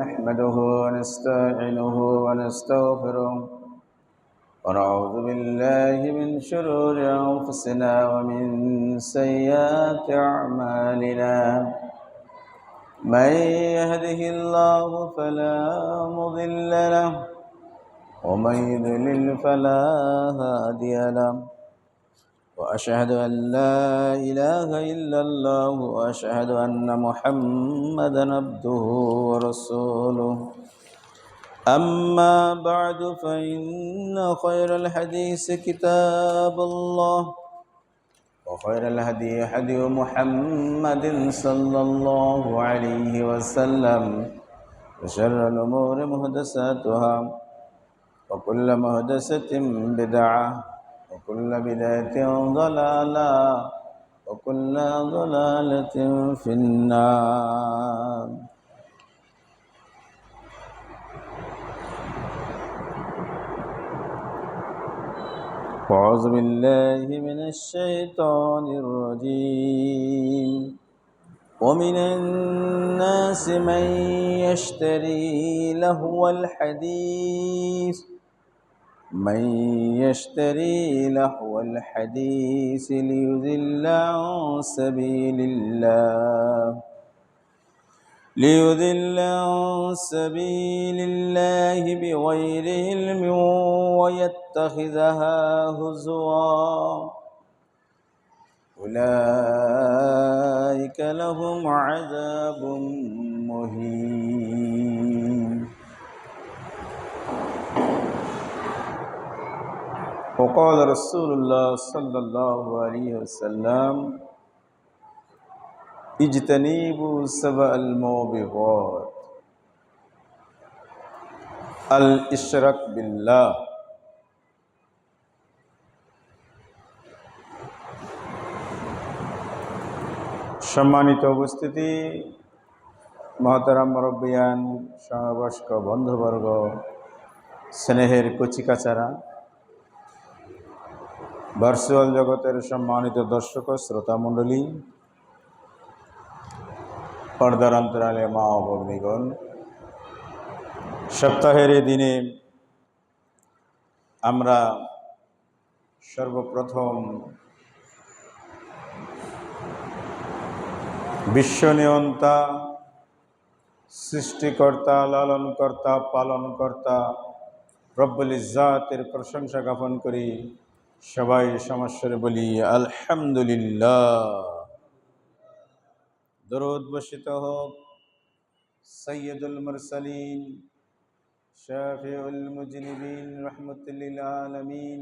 نحمده ونستعينه ونستغفره ونعوذ بالله من شرور أنفسنا ومن سيئات أعمالنا من يهده الله فلا مضل له ومن يضلل فلا هادي له وأشهد أن لا إله إلا الله وأشهد أن محمدا عبده ورسوله أما بعد فإن خير الحديث كتاب الله وخير الهدي هدي محمد صلى الله عليه وسلم وشر الأمور محدثاتها وكل محدثة بدعة وكل بدعة ضلالة وكل ضلالة في النار. أعوذ بالله من الشيطان الرجيم ومن الناس من يشتري لهو الحديث ليضل عن سبيل الله بغير علم ويتخذها هزوا أولئك لهم عذاب مهين. وقال رسول الله صلى الله عليه وسلم اجتنبوا سبع الموبقات الاشراك بالله. সম্মানিত উপস্থিতি, মহতারাম মুরব্বিয়ান, সমবয়স্ক বন্ধুবর্গ, স্নেহের কচিকাচারা, ভার্চুয়াল জগতের সম্মানিত দর্শক ও শ্রোতা মণ্ডলী, পর্দার অন্তরালে মা ও ভগ্নীগণ, সপ্তাহের এই দিনে আমরা সর্বপ্রথম বিশ্বনিয়ন্তা, সৃষ্টিকর্তা, লালনকর্তা, পালনকর্তা রব্বুল ইজ্জাতের প্রশংসা জ্ঞাপন করি। সবাই সমস্বরে বলি আলহামদুলিল্লাহ। দরুদ বর্ষিত হোক সৈয়দুল মুরসালিন, শাফিউল মুজনিবিন, রাহমাতুল লিল আলামিন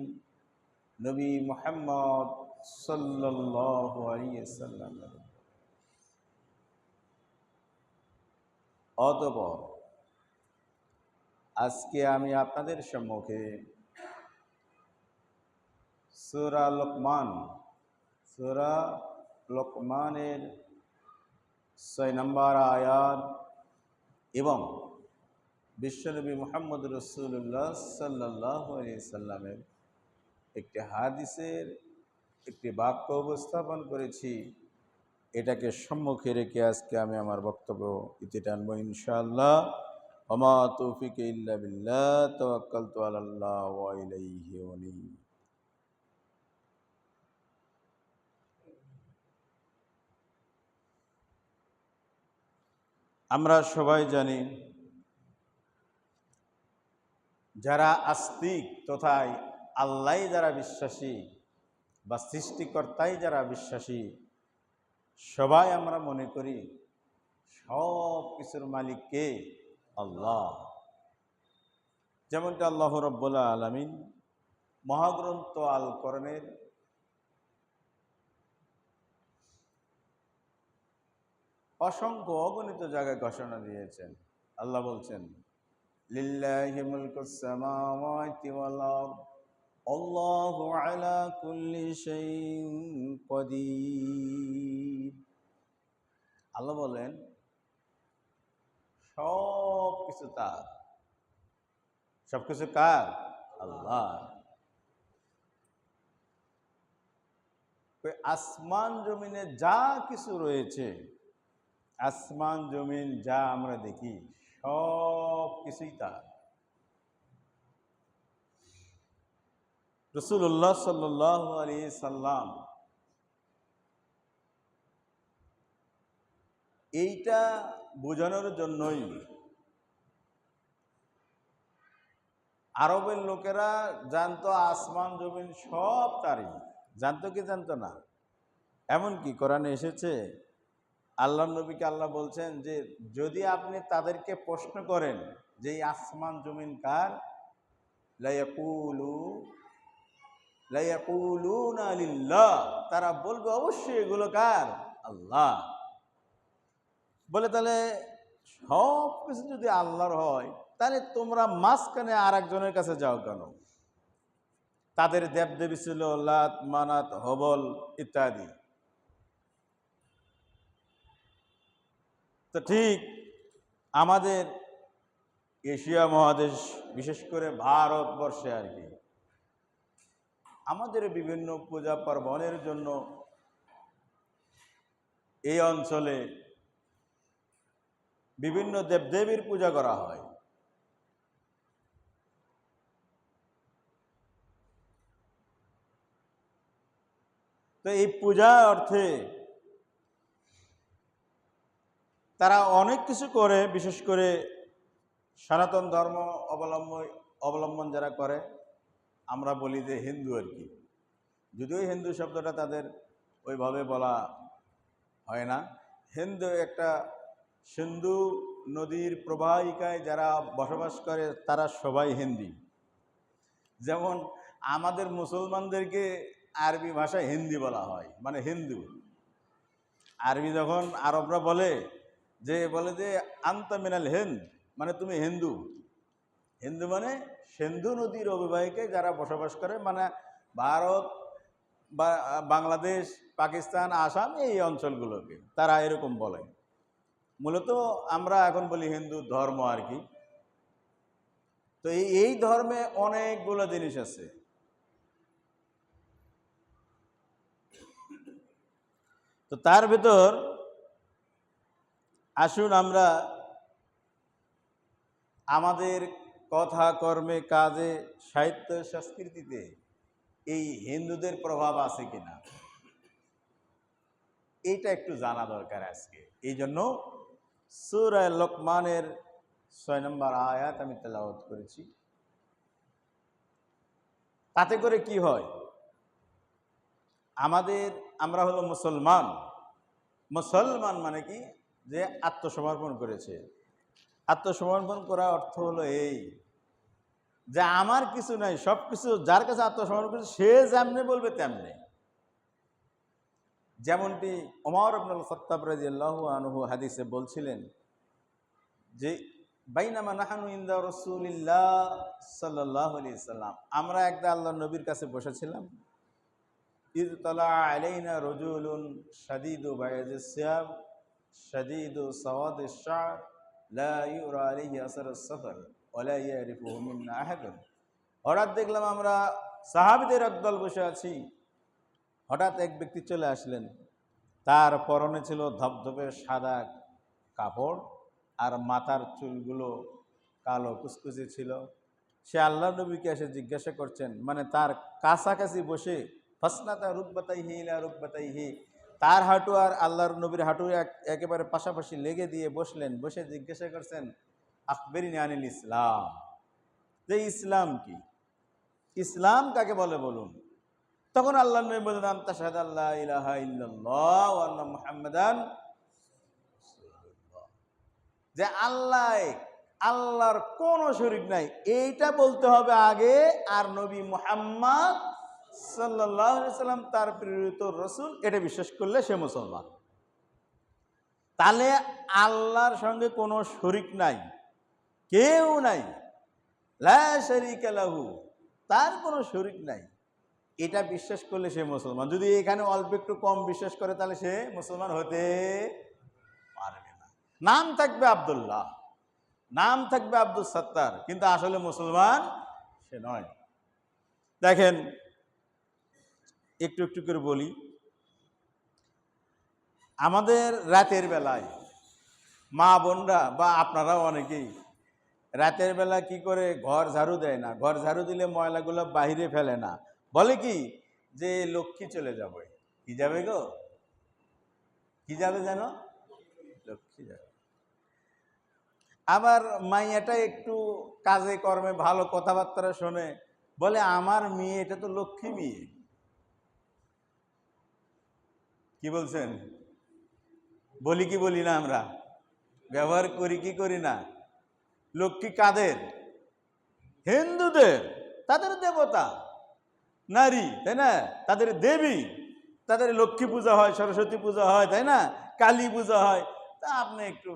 নবী মুহাম্মদ সাল্লাল্লাহু আলাইহি ওয়াসাল্লাম। অতঃপর আজকে আমি আপনাদের সম্মুখে সূরা লোকমানের 6 নম্বর আয়াত এবং বিশ্বনবী মুহাম্মদ রাসূলুল্লাহ সাল্লাল্লাহু আলাইহি ওয়াসাল্লামের একটি হাদিসের একটি বাক্য উপস্থাপন করেছি। এটাকে সম্মুখে রেখে আজকে আমি আমার বক্তব্য ইতি টানব ইনশাআল্লাহ। ওমা তৌফিক ইল্লা বিল্লাহ, তাওয়াক্কালতু আলাল্লাহ ওয়া ইলাইহি উনীব। আমরা সবাই জানি, যারা আস্তিক তথা আল্লাহ যারা বিশ্বাসী বা সৃষ্টিকর্তাই যারা বিশ্বাসী, সবাই আমরা মনে করি সব কিছুর মালিক কে? আল্লাহ। যেমনটা আল্লাহ রাব্বুল আলামিন মহাগ্রন্থ আল কোরআনের অসংখ্য অগণিত জায়গায় ঘোষণা দিয়েছেন। আল্লাহ বলছেন, লিল্লাহি মুলকুস সামাওয়াতি ওয়াল আরদ আল্লাহু আলা কুল্লি শাইইন কাদির। আল্লাহ বলেন সব কিছু তার। সবকিছু কার? আল্লাহ। আসমান জমিনে যা কিছু রয়েছে, আসমান জমিন যা আমরা দেখি, সব কিছুই তার। রাসূলুল্লাহ সাল্লাল্লাহু আলাইহি সাল্লাম এইটা বোঝানোর জন্যই আরবের লোকেরা জানতো আসমান জমিন সব তারই। জানতো কি জানতো না? এমনকি কোরআনে এসেছে, আল্লাহর নবীকে আল্লাহ বলছেন যে যদি আপনি তাদেরকে প্রশ্ন করেন যে এই আসমান জমিন কার, লায়াকুলুনা লিল্লাহ, তারা বলবে অবশ্যই এগুলো কার, আল্লাহ। বলে তাহলে সব কিছু যদি আল্লাহর হয়, তাহলে তোমরা মাঝখানে আর একজনের কাছে যাও কেন? তাদের দেবদেবী ছিল লাত, মানাত, হবল ইত্যাদি। তো ঠিক আমাদের এশিয়া মহাদেশ, বিশেষ করে ভারতবর্ষে আর কি, আমাদের বিভিন্ন পূজা পার্বণের জন্য এই অঞ্চলে বিভিন্ন দেবদেবীর পূজা করা হয়। তো এই পূজা অর্থে তারা অনেক কিছু করে, বিশেষ করে সনাতন ধর্ম অবলম্বন যারা করে, আমরা বলি যে হিন্দু আর কি। যদিও হিন্দু শব্দটা তাদের ওইভাবে বলা হয় না। হিন্দু একটা সিন্ধু নদীর প্রবাহিকায় যারা বসবাস করে তারা সবাই হিন্দি। যেমন আমাদের মুসলমানদেরকে আরবি ভাষায় হিন্দি বলা হয়, মানে হিন্দু। আরবি যখন আরবরা বলে যে আনতা মিনাল হিন্দ, মানে তুমি হিন্দু। হিন্দু মানে সিন্ধু নদীর অববাহিকায় যারা বসবাস করে, মানে ভারত বা বাংলাদেশ, পাকিস্তান, আসাম, এই অঞ্চলগুলোকে তারা এরকম বলে। মূলত আমরা এখন বলি হিন্দু ধর্ম আর কি। তো এই ধর্মে অনেকগুলো জিনিস আছে। তো তার ভেতর আসুন আমরা আমাদের কথা, কর্মে, কাজে, সাহিত্য, সংস্কৃতিতে এই হিন্দুদের প্রভাব আছে কিনা এইটা একটু জানা দরকার আজকে। এই জন্য সূরা লোকমানের ৬ নম্বর আয়াত আমি তেলাওয়াত করেছি। তাতে করে কি হয়, আমরা হলো মুসলমান। মুসলমান মানে কি, যে আত্মসমর্পণ করেছে। আত্মসমর্পণ করা অর্থ হলো এই যে আমার কিছু নাই, সব কিছু যার কাছে আত্মসমর্পণ করেছে সে যেমনি বলবে তেমনি। যেমনটি ওমর ইবনুল খাত্তাব রাদিয়াল্লাহু আনহু হাদিসে বলছিলেন যে বাইনামা নাহানু ইনদা রাসূলিল্লাহ সাল্লাল্লাহু আলাইহি সাল্লাম, আমরা একদা আল্লাহর নবীর কাছে বসেছিলাম। ইয তালা আলাইনা রাজুলুন শাদীদু বায়াজিস সিয়াব শাদীদু সাওয়াদিশ শা'r লা ইউরা আলাইহি আসারুস সাফার ওয়া লা ইয়ারিফুহু মিন্না আহাদুন। হঠাৎ দেখলাম আমরা সাহাবীদের একদল বসে আছি। হঠাৎ এক ব্যক্তি চলে আসলেন, তার পরনে ছিল ধবধবে সাদা কাপড়, আর মাথার চুলগুলো কালো কুচকুচে ছিল। সে আল্লাহ নবীকে এসে জিজ্ঞাসা করছেন, মানে তার কাছাকাছি বসে, ফাসনাতা রুকবাতাইহি ইলা রুকবাতাইহি, তার হাঁটু আর আল্লাহর নবীর হাঁটু একেবারে পাশাপাশি লেগে দিয়ে বসলেন। বসে জিজ্ঞাসা করছেন, আখবিরনি আনিল ইসলাম, যে ইসলাম কি, ইসলাম কাকে বলে বলুন। তখন আল্লাহ নবী বললেন, আনতা শাহাদা আল্লা ইলাহা ইল্লাল্লাহ ওয়া আন্না মুহাম্মাদান রাসূলুল্লাহ, যে আল্লাহর কোনো শরীক নাই এইটা বলতে হবে আগে, আর নবী মুহাম্মদ সাল্লাল্লাহু আলাইহি সাল্লাম তার প্রেরিত রাসূল, এটা বিশ্বাস করলে সে মুসলমান। তাহলে আল্লাহর সঙ্গে কোনো শরীক নাই, কেউ নাই, লা শারীকা লাহু, তার কোনো শরীক নাই, এটা বিশ্বাস করলে সে মুসলমান। যদি এখানে অল্প একটু কম বিশ্বাস করে তাহলে সে মুসলমান হতে পারবে না। নাম থাকবে আব্দুল্লাহ, নাম থাকবে আব্দুল সত্তার, কিন্তু আসলে মুসলমান সে নয়। দেখেন, একটু একটু করে বলি, আমাদের রাতের বেলায় মা বোনরা বা আপনারাও অনেকেই রাতের বেলা কি করে ঘর ঝাড়ু দেয় না, ঘর ঝাড়ু দিলে ময়লাগুলো বাহিরে ফেলে না, বলে কি যে লক্ষ্মী চলে যাবে। কি যাবে গো, কি যাবে জানো? লক্ষ্মী যাবে। আবার মাইয়াটা একটু কাজে কর্মে ভালো, কথাবার্তা শোনে, বলে আমার মেয়ে এটা তো লক্ষ্মী মেয়ে। কি বলছেন? বলি কি বলি না? আমরা ব্যবহার করি কি করি না? লক্ষ্মী কাদের? হিন্দুদের, তাদের দেবতা নারী, তাই না? তাদের দেবী, তাদের লক্ষ্মী পূজা হয়, সরস্বতী পূজা হয়, তাই না? কালী পূজা হয়। তা আপনি একটু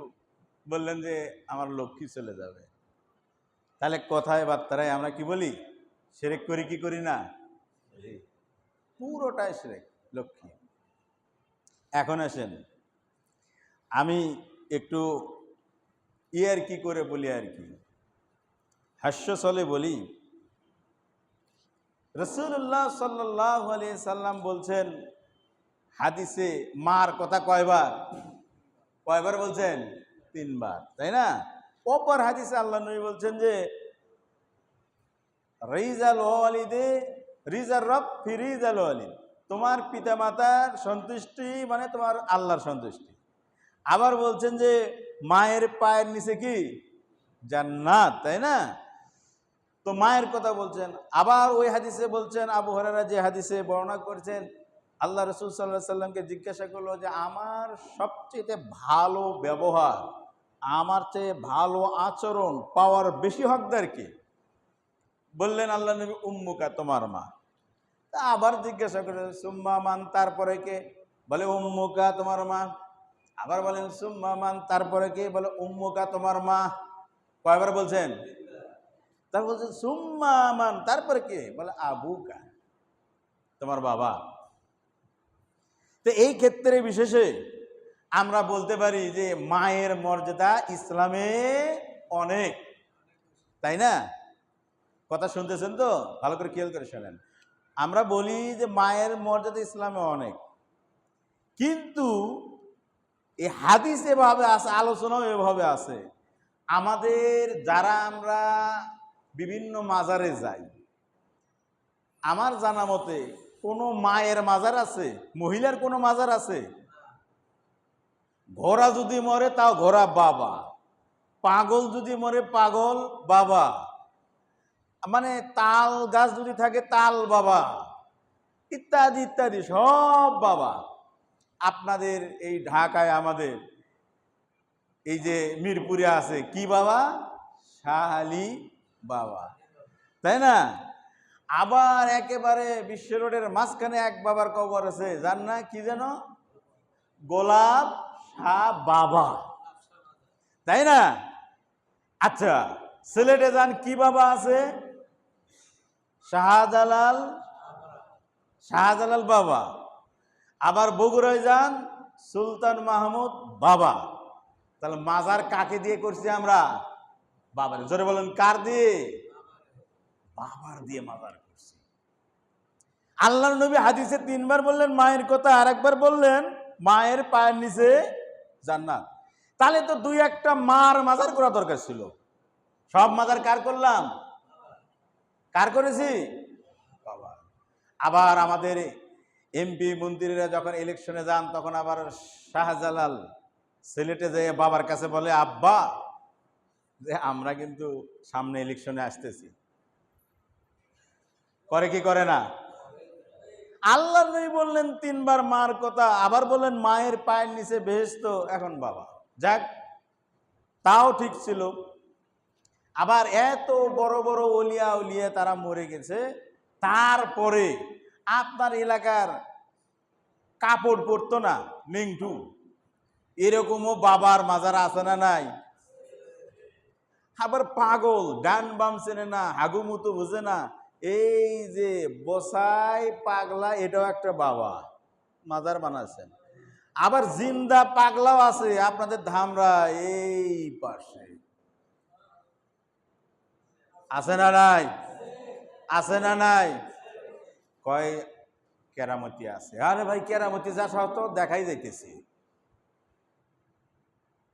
বললেন যে আমার লক্ষ্মী চলে যাবে, তাহলে কথায় বার্তায় আমরা কি বলি? শিরক করি কি করি না? পুরোটাই শিরক, লক্ষ্মী। এখন আসেন, আমি একটু ইয়ার কি করে বলি, আর কি হাস্য চলে বলি। রাসূলুল্লাহ সাল্লাল্লাহু আলাইহি সাল্লাম বলছেন হাদিসে, মার কথা কয়বার? কয়বার বলছেন? 3 বার, তাই না? অপর হাদিসে আল্লাহ নবী বলছেন যে রিজাল ওয়ালিদে রিজার রব ফি রিজাল ওয়ালিদ, তোমার পিতামাতার সন্তুষ্টি মানে তোমার আল্লাহর সন্তুষ্টি। আবার বলছেন যে মায়ের পায়ের নিচে কি? জান্নাত, তাই না? তো মায়ের কথা বলছেন। আবার ওই হাদিসে বলছেন, আবু হুরায়রা যে হাদিসে বর্ণনা করছেন, আল্লাহ রাসূল সাল্লাল্লাহু আলাইহি সাল্লামকে জিজ্ঞাসা করলো যে আমার সবচেয়ে ভালো ব্যবহার, আমার চেয়ে ভালো আচরণ পাওয়ার বেশি হকদার কে? বললেন আল্লাহ নবী, উম্মুকা, তোমার মা। তা আবার জিজ্ঞাসা করে, সুম্মা মান, তারপরে কে? বলে উম্মুকা, তোমার মা। আবার বলেন সুম্মা মান, তারপরে কে? বলে উম্মুকা, তোমার মা। কয়বার বলছেন? তারপর বলছেন সুম্মা মান, তারপরে কে? বলে আবুকা, তোমার বাবা। তো এই ক্ষেত্রে বিশেষে আমরা বলতে পারি যে মায়ের মর্যাদা ইসলামে অনেক, তাই না? কথা শুনতেছেন তো? ভালো করে খেয়াল করে শোনেন। আমরা বলি যে মায়ের মর্যাদা ইসলামে অনেক, কিন্তু এই হাদিস এভাবে আছে, আলোচনাও এভাবে আছে। আমাদের যারা আমরা বিভিন্ন মাজারে যাই, আমার জানা মতে কোনো মায়ের মাজার আছে? মহিলার কোনো মাজার আছে? ঘোড়া যদি মরে তাও ঘোড়া বাবা, পাগল যদি মরে পাগল বাবা, মানে তাল গাছ যদি থাকে তাল বাবা, ইত্যাদি ইত্যাদি সব বাবা। আপনাদের এই ঢাকায় আমাদের এই যে মিরপুরে আছে কি বাবা? শাহ আলী বাবা, তাই না? আবার একেবারে বিশ্ব রোডের মাঝখানে এক বাবার কবর আছে, যার না কি যেন গোলাপ শাহ বাবা, তাই না? আচ্ছা, সিলেটে যান কি বাবা আছে? শাহজালাল, শাহজালাল বাবা। আবার বগুড়ায় যান সুলতান মাহমুদ বাবা। তাহলে মাজার কাকে দিয়ে করছি আমরা? বাবার। জোরে বলেন, কার দিয়ে? বাবার দিয়ে মাজার করছি। আল্লাহর নবী হাদিসে 3 বার বললেন মায়ের কথা, আর একবার বললেন মায়ের পায়ের নিচে জান্নাত। তাহলে তো 2-1টা মার মাজার করা দরকার ছিল। সব মাজার কার করলাম? কার করেছি? বাবা। আবার আমাদের এমপি মন্ত্রীরা যখন ইলেকশনে যান, তখন আবার শাহজালাল সিলেটে যেয়ে বাবার কাছে বলে, আব্বা যে আমরা কিন্তু সামনে ইলেকশনে আসতেছি। করে কি করে না? আল্লাহ নবী বললেন 3 বার মার কথা, আবার বললেন মায়ের পায়ের নিচে বেহেশত, এখন বাবা। যাক, তাও ঠিক ছিল। আবার এত বড় বড় ওলিয়া উলিয়া তারা মরে গেছে, তারপরে আপনার এলাকার কাপড় পরতো না, নিংটু, এরকমও বাবার মাজার আছে না নাই? আবার পাগল, ডান বাম চেনে না, হাগুমুতু বুঝে না, এই যে বসাই পাগলা, এটাও একটা বাবা, মাজার বানাচ্ছেন। আবার জিন্দা পাগলাও আছে আপনাদের ধামরা এই পাশে, আছে না নাই? আছে না নাই? কয় কেরামতি আছে। আরে ভাই, কেরামতি যা সহ তো দেখাই যাইতেছে।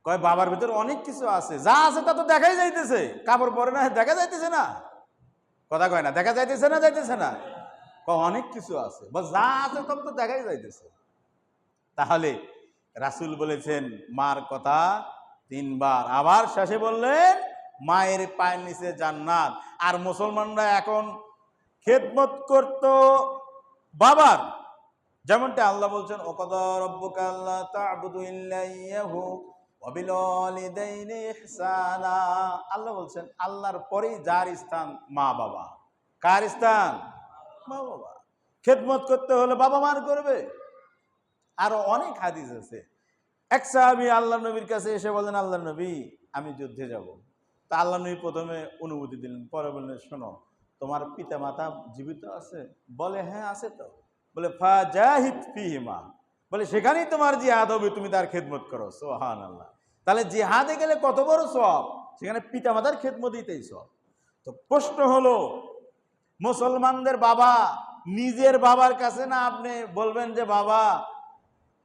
কয় বাবার ভিতরে অনেক কিছু আছে, যা আছে তা তো দেখাই যাইতেছে, কাপড় পরে না দেখা যাইতেছে না, কথা কয় না, দেখা যাইতেছে না, যাইতেছে না, অনেক কিছু আছে, যা আছে সব তো দেখাই যাইতেছে। তাহলে রাসূল বলেছেন মার কথা 3 বার, আবার শেষে বললেন মায়ের পায়ের নিচে জান্নাত। আর মুসলমানরা এখন খেদমত করত বাবার, যেমনটা আল্লাহ বলছেন ওয়াকাদা রাব্বুকা আল্লা তা'বুদু ইল্লা ইয়্যাহু ওয়া বিল ওয়ালিদাইনি ইহসানা। আল্লাহ বলছেন আল্লাহর পরেই যার স্থান মা বাবা। কার স্থান? মা বাবা। খেদমত করতে হলে বাবা মার করবে। আরো অনেক হাদিস আছে। এক সাহাবী আল্লাহ নবীর কাছে এসে বলেন, আল্লাহ নবী আমি যুদ্ধে যাব। তা আল্লাহ নবী প্রথমে অনুমতি দিলেন, পরে বললেন শোনো তোমার পিতা মাতা জীবিত আছে? বলে হ্যাঁ আছে তো। বলে ফাজাহিদ ফিহিমা, বলে সেখানেই তোমার জিহাদ হবে, তুমি তার খেদমত করো। সুবহানাল্লাহ। তাহলে জিহাদে গেলে কত বড় সওয়াব, সেখানে পিতা মাতার খেদমত দিতেই সওয়াব। তো প্রশ্ন হলো মুসলমানদের বাবা নিজের বাবার কাছে না আপনি বলবেন যে বাবা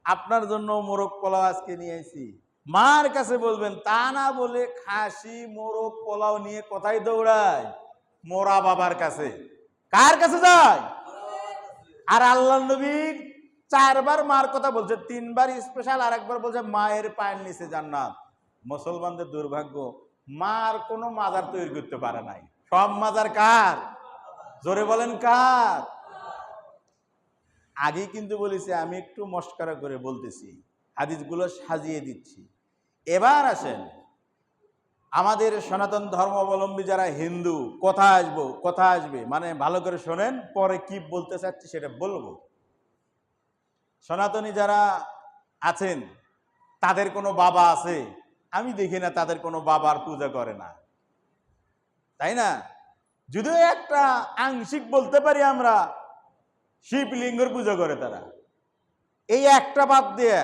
আপনার জন্য মোরগ পোলাও আজকে নিয়ে আইছি, মার কাছে বলবেন, তা না বলে খাসি মোরগ পোলাও নিয়ে কোথায় দৌড়ায়? মোরা বাবার কাছে। কার কাছে যায়? আর আল্লাহ নবী 4 বার মার কথা বলছে, 3 বার স্পেশাল, আর একবার বলছে মায়ের পায়ের নিচে জান্নাত। মুসলমানদের দুর্ভাগ্য, মার কোনো মাজার তৈরি করতে পারে নাই, সব মাজার কার? জোরে বলেন কার? আগে কিন্তু বলেছি, আমি একটু মস্করা করে বলতেছি, হাদিসগুলো সাজিয়ে দিচ্ছি। এবার আসেন আমাদের সনাতন ধর্মাবলম্বী যারা হিন্দু, কথা আসবে, মানে ভালো করে শোনেন, পরে কি বলতে চাচ্ছি সেটা বলবো। সনাতনী যারা আছেন তাদের কোনো বাবা আছে? আমি দেখি না তাদের কোনো বাবার পূজা করে না, তাই না? যদিও একটা আংশিক বলতে পারি আমরা, শিবলিঙ্গের পূজা করে তারা। এই একটা বাদ দিয়ে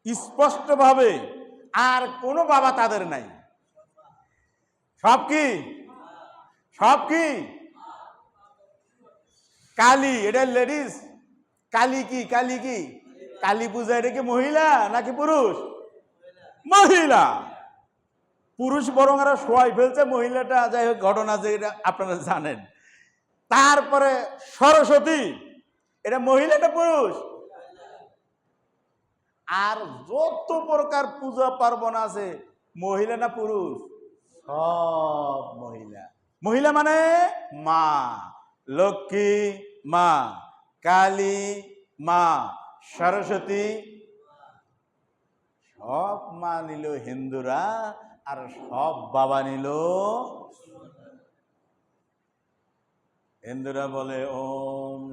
স্পষ্ট ভাবে আর কোনো বাবা তাদের নাই। সব কি? সব কি? কালী, এটা লেডিস। কালী কি? কালী কি? কালী পূজা এটা কি মহিলা নাকি পুরুষ? মহিলা। পুরুষ বরং আরো শোয়াই ফেলছে মহিলাটা, যাই হোক ঘটনা যে এটা আপনারা জানেন। তারপরে সরস্বতী, এটা মহিলা না পুরুষ? আর যত প্রকার পূজা পার্বণ আছে, মহিলা না পুরুষ? সব মহিলা। মহিলা মানে মা, লক্ষ্মী মা, কালী মা, সরস্বতী, সব মা নিল হিন্দুরা, আর সব বাবা নিল হিন্দুরা। বলে ওম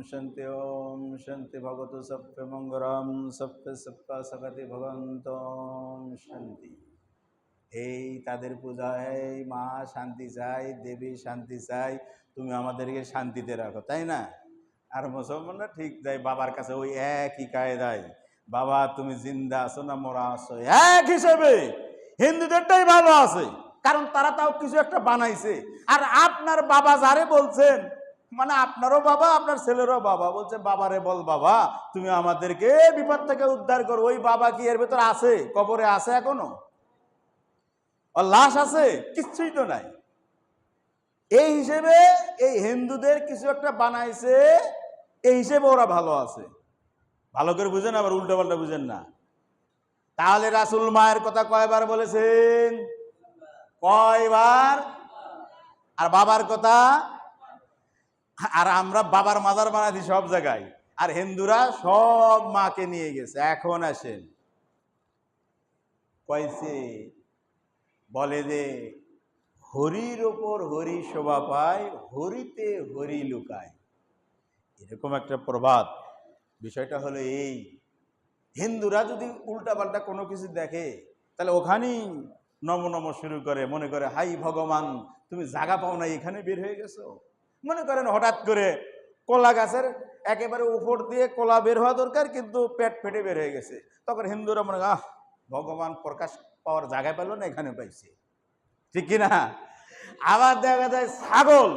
শান্তি ভগত সপ্য মঙ্গলম সপ্য সপ্য সগতি ভগন্ত শান্তি। এই তাদের পূজা, এই মা শান্তি চাই, দেবী শান্তি চাই, তুমি আমাদেরকে শান্তিতে রাখো, তাই না? আর মুসলমানরা ঠিক যায় বাবার কাছে ওই একই কায়দায়, বাবা তুমি জিন্দা আছো না মরা আছো, এক হিসেবে হিন্দুদেরটাই ভালো আছে, কারণ তারা তাও কিছু একটা বানাইছে। আর আপনার বাবা যারে বলছেন, মানে আপনারও বাবা, আপনার ছেলেরও বাবা, বলছে বাবারে বল বাবা তুমি আমাদেরকে বিপদ থেকে উদ্ধার করো। ওই বাবা কি এর ভেতর আছে? কবরে আছে এখনো? আর লাশ আছে? কিচ্ছুই তো নাই। এই হিসেবে এই হিন্দুদের কিছু একটা বানাইছে, এই হিসেবে ওরা ভালো আছে। ভালো করে বুঝেন, আবার উল্টো পাল্টা বুঝেন না। তাহলে রাসূল মায়ের কথা কয়বার বলেছেন? কয়বার? আর বাবার কথা? আর আমরা বাবার মাজার বানাইছি সব জায়গায়, আর হিন্দুরা সব মাকে নিয়ে গেছে। এখন আসেন, কইছে বলে যে হরির ওপর হরি শোভা পায়, হরিতে হরি লুকায়, এরকম একটা প্রবাদ। বিষয়টা হলো এই, হিন্দুরা যদি উল্টাপাল্টা কোনো কিছু দেখে তাহলে ওখানেই নম নম শুরু করে, মনে করে হাই ভগবান তুমি জায়গা পাও না, এখানে বের হয়ে গেছো। মনে করেন হঠাৎ করে কলা গাছের একেবারে উপর দিয়ে কলা বের হওয়া দরকার, কিন্তু পেট ফেটে বের হয়ে গেছে, তখন হিন্দুরা মনে করে ভগবান প্রকাশ পাওয়ার জায়গায় পেল না, এখানে পাইছে, ঠিক কিনা? আবার দেখা যায় ছাগল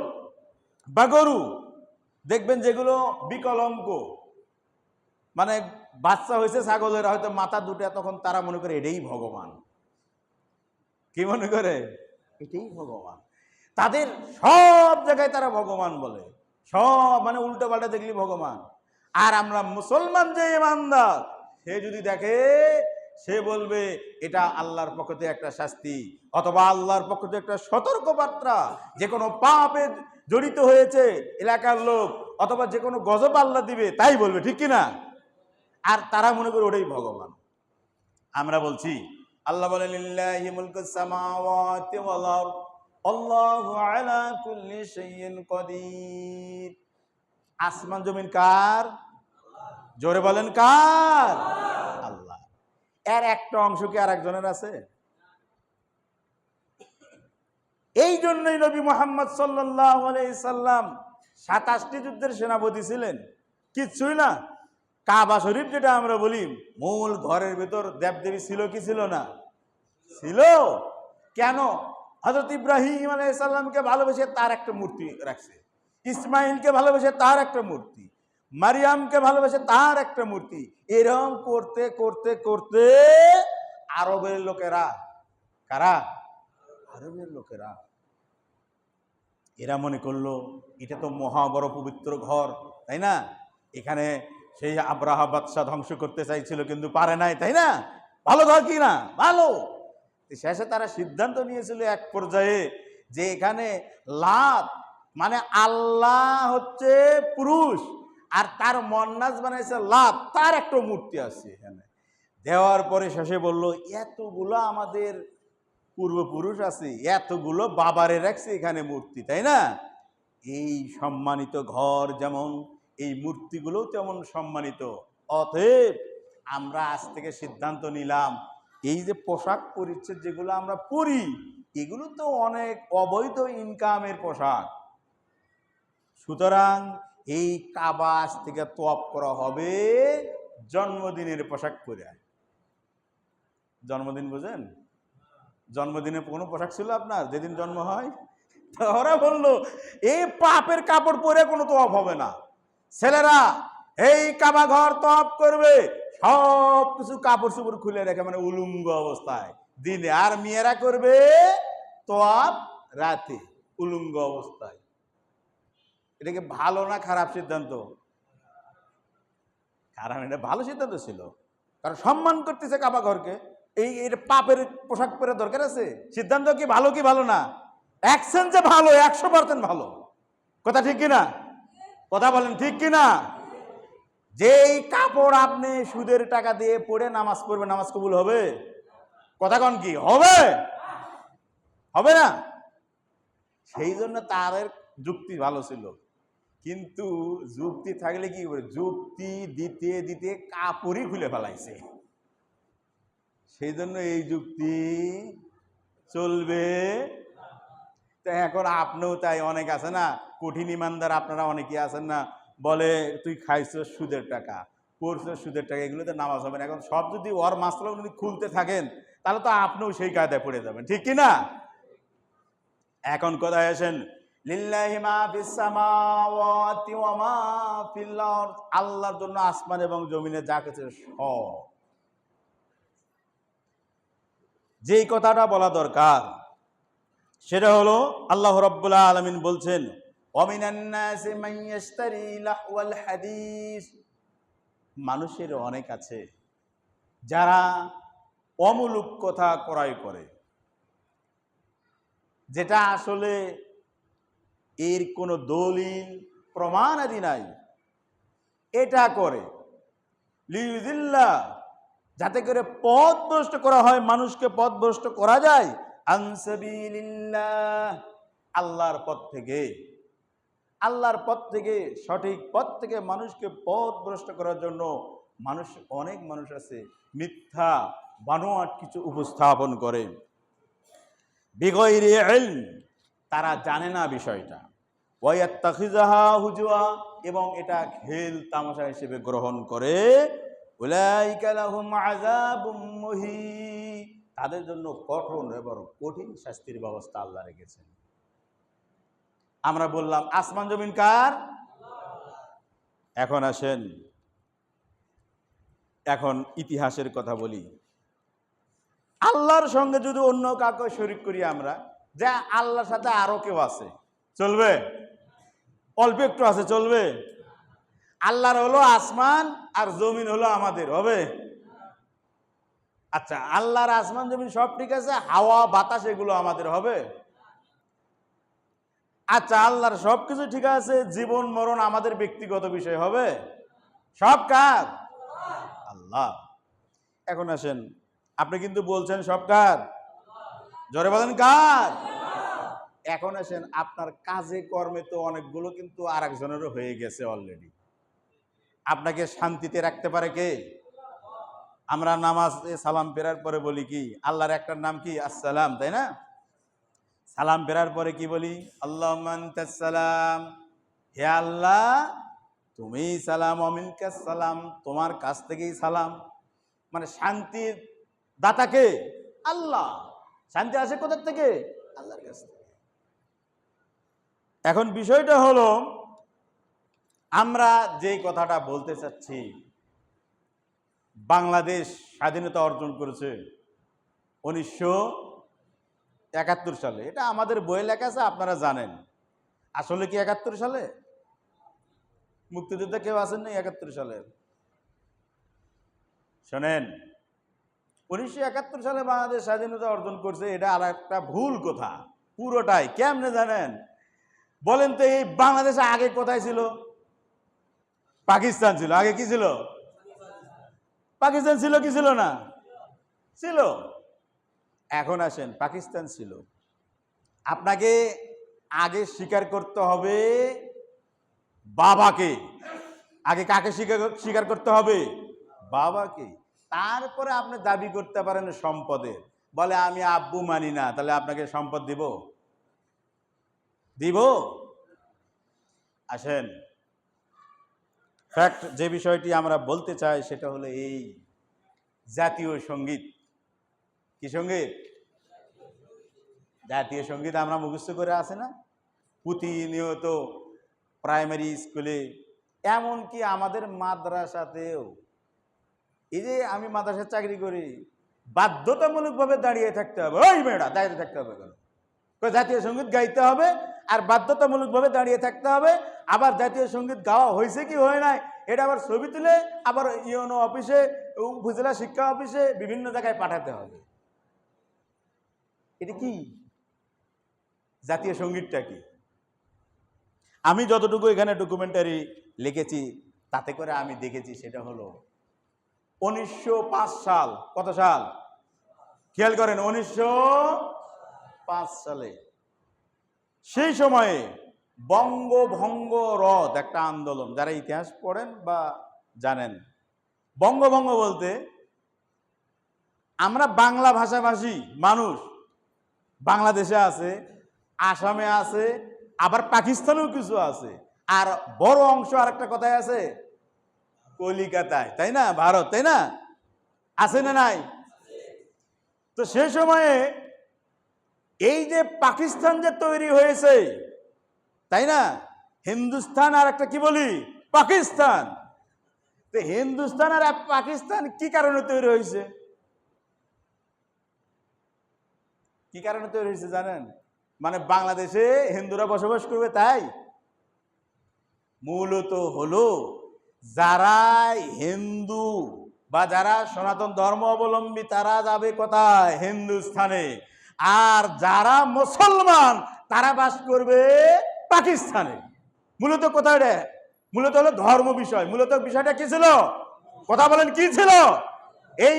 বা গরু দেখবেন যেগুলো বিকলাঙ্গ, মানে বাচ্চা হয়েছে ছাগলের হয়তো মাথা দুটা, তখন তারা মনে করে এটাই ভগবান। কি মনে করে এটাই ভগবান। তাদের সব জায়গায় তারা ভগবান বলে, সব মানে উল্টো পাল্টা দেখলি ভগবান। আর আমরা মুসলমান যে ইমানদার, সে যদি দেখে সে বলবে এটা আল্লাহর পক্ষ থেকে একটা শাস্তি, অথবা আল্লাহর পক্ষ থেকে একটা সতর্ক বার্তা, যে কোনো পাপে জড়িত হয়েছে এলাকার লোক, অথবা যে কোনো গজব আল্লাহ দিবে, তাই বলবে, ঠিক কিনা? আর তারা মনে করে ওটাই ভগবান। আমরা বলছি আল্লাহ বলেন লিল্লাহি মুলকুস সামাওয়াতি ওয়াল আরদ আল্লাহু আলা কুল্লি শাইইন কাদির। আসমান জমিন কার? জোরে বলেন কার? আল্লাহ। এর একটা অংশ কি আর একজনের আছে? এই জন্যই নবী মুহাম্মদ সাল্লাল্লাহু আলাইহি সাল্লাম 27টি যুদ্ধের সেনাপতি ছিলেন, কিচ্ছুই না। কাবা শরীফ যেটা আমরা বলি, মূল ঘরের ভেতর দেবদেবী ছিল কি ছিল না? ছিল। কেন? হযরত ইব্রাহিম আলাইহিস সালামকে ভালোবেসে তার একটা মূর্তি রাখছে, ইসমাইলকে ভালোবেসে তার একটা মূর্তি, মারিয়ামকে ভালোবেসে তার একটা মূর্তি। এরকম করতে করতে করতে আরবের লোকেরা, কারা? আরবের লোকেরা, এরা মনে করলো এটা তো মহা বড় পবিত্র ঘর, তাই না? এখানে সেই আব্রাহা বাদশাহ ধ্বংস করতে চাইছিল, কিন্তু পারে নাই, তাই না? ভালো ঘর কি না? ভালো। শেষে তারা সিদ্ধান্ত নিয়েছিল এক পর্যায়ে যে এখানে লাত মানে আল্লাহ হচ্ছে পুরুষ, আর তার মন্নাস বানাইছে লাত, তার একটা মূর্তি আছে এখানে। দেওয়ার পরে শেষে বলল এতগুলো আমাদের পূর্বপুরুষ আছে, এতগুলো বাবারে রাখছে এখানে মূর্তি, তাই না? এই সম্মানিত ঘর যেমন, এই মূর্তিগুলোও তেমন সম্মানিত। অতএব আমরা আজ থেকে সিদ্ধান্ত নিলাম, এই যে পোশাক পরিচ্ছদ যেগুলো আমরা পরি, এগুলো তো অনেক অবৈধ ইনকামের পোশাক। সুতরাং এই কাবা আজ থেকে তওয়াফ করা হবে জন্মদিনের পোশাক পরে। জন্মদিন বুঝেন? জন্মদিনে কোনো পোশাক ছিল আপনার যেদিন জন্ম হয়? ওরা বললো এই পাপের কাপড় পরে কোনো তওয়াফ হবে না। ছেলেরা এই কাবা ঘর তওয়াফ করবে সব কিছু কাপড় চোপড় খুলে রেখে, মানে উলঙ্গ অবস্থায় দিনে, আর মেয়েরা করবে তওয়াফ রাতে উলঙ্গ অবস্থায়। এটা কি ভালো না খারাপ সিদ্ধান্ত? কারণ এটা ভালো সিদ্ধান্ত ছিল, কারণ সম্মান করতেছে কাবা ঘরকে। এই পাপের পোশাক পরে দরকার আছে? সিদ্ধান্ত কি ভালো কি ভালো না? যে ভালো, 100% ভালো। কথা ঠিক কিনা? কথা বলেন ঠিক কিনা? যেই কাপড় আপনি সুদের টাকা দিয়ে পড়ে নামাজ পড়বে, নামাজ কবুল হবে? কথা কন কি হবে? হবে না। সেই জন্য তাদের যুক্তি ভালো ছিল, কিন্তু যুক্তি থাকলে কি করে, যুক্তি দিতে দিতে কাপড়ই খুলে ফেলাইছে। সেই জন্য এই যুক্তি চলবে। তো এখন আপনিও তাই, অনেক আছে না কঠিন ইমানদার, আপনারা অনেকে আছেন না, বলে তুই খাইছো সুদের টাকা, পড়ছো সুদের টাকা, এগুলোতে নামাজ হবে না। এখন সব যদি ওর মাসলা যদি খুলতে থাকেন, তাহলে তো আপনিও সেই কায়দায় পড়ে যাবেন, ঠিক কিনা? এখন কোথায় আসেন, লিল্লাহি মা ফিস সামাওয়াতি ওয়া মা ফিল আরদ, আল্লাহর জন্য আসমান এবং জমিনে যা কিছু সব। যেই কথাটা বলা দরকার সেটা হলো আল্লাহ রাব্বুল আলামিন বলছেন ওয়ামিনান নাসি মান ইয়াশতারি লাহওয়াল হাদিস, মানুষের অনেক আছে যারা অমূলক কথা ক্রয় করে, যেটা আসলে এর কোনো দলিল প্রমাণ আদি নাই, এটা করে লিইউযিল্লা, যাতে করে পথভ্রষ্ট করা হয়, মানুষকে পথভ্রষ্ট করা যায়, আন সাবিলিল্লাহ, আল্লাহর পথ থেকে, আল্লাহর পথ থেকে, সঠিক পথ থেকে মানুষকে পথভ্রষ্ট করার জন্য অনেক মানুষ আছে মিথ্যা বানোয়াট কিছু উপস্থাপন করে। বিগয়রি ইলম, তারা জানে না বিষয়টা, ওয়ায়াত্তাখিযাহা হুজুয়া, এবং এটা খেল তামাশা হিসেবে গ্রহণ করে। উলাইকা লাহুম আযাবুম মুহিন, তাদের জন্য কঠোর এবং কঠিন শাস্তির ব্যবস্থা আল্লাহ রেখেছেন। আমরা বললাম আসমান জমিন কার? এখন আসেন, এখন ইতিহাসের কথা বলি। আল্লাহর সঙ্গে যদি অন্য কাউকে শরীক করি আমরা, যে আল্লাহর সাথে আরো কেউ আছে, চলবে? অল্প একটু আছে, চলবে? আল্লাহর হলো আসমান আর জমিন হলো আমাদের, হবে? আচ্ছা, আল্লাহর আসমান জমিন সব ঠিক আছে, হাওয়া বাতাস এগুলো আমাদের, হবে? আচ্ছা, আল্লাহর সবকিছু ঠিক আছে, জীবন মরণ আমাদের ব্যক্তিগত বিষয়, হবে? সব কার? আল্লাহ। এখন আসেন, আপনি কিন্তু বলছেন সব কার? জোরে বলেন কার? এখন আসেন, আপনার কাজে কর্মে তো অনেকগুলো কিন্তু আর একজনেরও হয়ে গেছে অলরেডি। আপনাকে শান্তিতে রাখতে পারে কে? আমরা নামাজে সালাম ফেরার পরে বলি কি? আল্লাহর একটা নাম কি? আসসালাম, তাই না? সালাম ফেরার পরে কি বলি? আল্লাহুম্মা আনতাস সালাম, হে আল্লাহ তুমি সালাম, অমিনকাস সালাম, তোমার কাছ থেকেই সালাম। মানে শান্তির দাতাকে আল্লাহ। শান্তি আসে কোথা থেকে? আল্লাহর কাছ থেকে। এখন বিষয়টা হলো, আমরা যেই কথাটা বলতে চাচ্ছি, বাংলাদেশ স্বাধীনতা অর্জন করেছে 1971 সালে। এটা আমাদের বইয়ে লেখা আছে, আপনারা জানেন। আসলে কি 71 সালে? মুক্তিযুদ্ধে কেউ আছেন না 71 সালের? শোনেন, 1971 সালে বাংলাদেশ স্বাধীনতা অর্জন করছে, এটা আর একটা ভুল কথা পুরোটাই। কেমনে জানেন? বলেন তো, এই বাংলাদেশে আগে কোথায় ছিল? পাকিস্তান ছিল। আগে কি ছিল? পাকিস্তান ছিল কি ছিল না? ছিল। এখন আসেন, পাকিস্তান ছিল। আপনাকে আগে স্বীকার করতে হবে বাবাকে। আগে কাকে স্বীকার করতে হবে? বাবাকে। তারপরে আপনি দাবি করতে পারেন সম্পদের। বলে আমি আব্বু মানি না, তাহলে আপনাকে সম্পদ দিব? দিব? আসেন, ফ্যাক্ট যে বিষয়টি আমরা বলতে চাই সেটা হলো এই, জাতীয় সঙ্গীত। কি সঙ্গীত? জাতীয় সঙ্গীত আমরা মুখস্থ করে আসে না প্রতিনিয়ত, প্রাইমারি স্কুলে, এমনকি আমাদের মাদ্রাসাতেও। এই যে আমি মাদ্রাসায় চাকরি করি, বাধ্যতামূলকভাবে দাঁড়িয়ে থাকতে হবে। ওই মেয়েরা দাঁড়িয়ে থাকতে হবে কেন? জাতীয় সঙ্গীত গাইতে হবে আর বাধ্যতামূলকভাবে দাঁড়িয়ে থাকতে হবে। আবার জাতীয় সঙ্গীত গাওয়া হয়েছে কি হয় নাই এটা আবার ছবি তুলে আবার ইউনো অফিসে, উপজেলা শিক্ষা অফিসে, বিভিন্ন জায়গায় পাঠাতে হবে। এটা কি? জাতীয় সঙ্গীতটা কি? আমি যতটুকু এখানে ডকুমেন্টারি লিখেছি তাতে করে আমি দেখেছি সেটা হলো 1905 সাল। কত সাল? খেয়াল করেন, 1905 সালে। সেই সময়ে বঙ্গভঙ্গ রদ একটা আন্দোলন, যারা ইতিহাস পড়েন বা জানেন। বঙ্গভঙ্গ বলতে, আমরা বাংলা ভাষাভাষী মানুষ বাংলাদেশে আছে, আসামে আছে, আবার পাকিস্তানেও কিছু আছে, আর বড় অংশ আর একটা কথায় আছে কলিকাতায়, তাই না? ভারত, তাই না? আছে না নাই? তো সেই সময়ে এই যে পাকিস্তান যে তৈরি হয়েছে, তাই না? হিন্দুস্তান আর একটা কি বলি? পাকিস্তান। তো হিন্দুস্তান আর পাকিস্তান কি কারণে তৈরি হয়েছে? কি কারণে তৈরি হয়েছে জানেন? মানে বাংলাদেশে হিন্দুরা বসবাস করবে তাই? মূলত হলো, যারা হিন্দু বা যারা সনাতন ধর্ম অবলম্বী তারা যাবে কোথায়? হিন্দুস্তানে। আর যারা মুসলমান তারা বাস করবে পাকিস্তানে। মূলত কোথায় রে? মূলত হলো ধর্ম বিষয়। মূলত বিষয়টা কি ছিল? কথা বলেন, কি ছিল? এই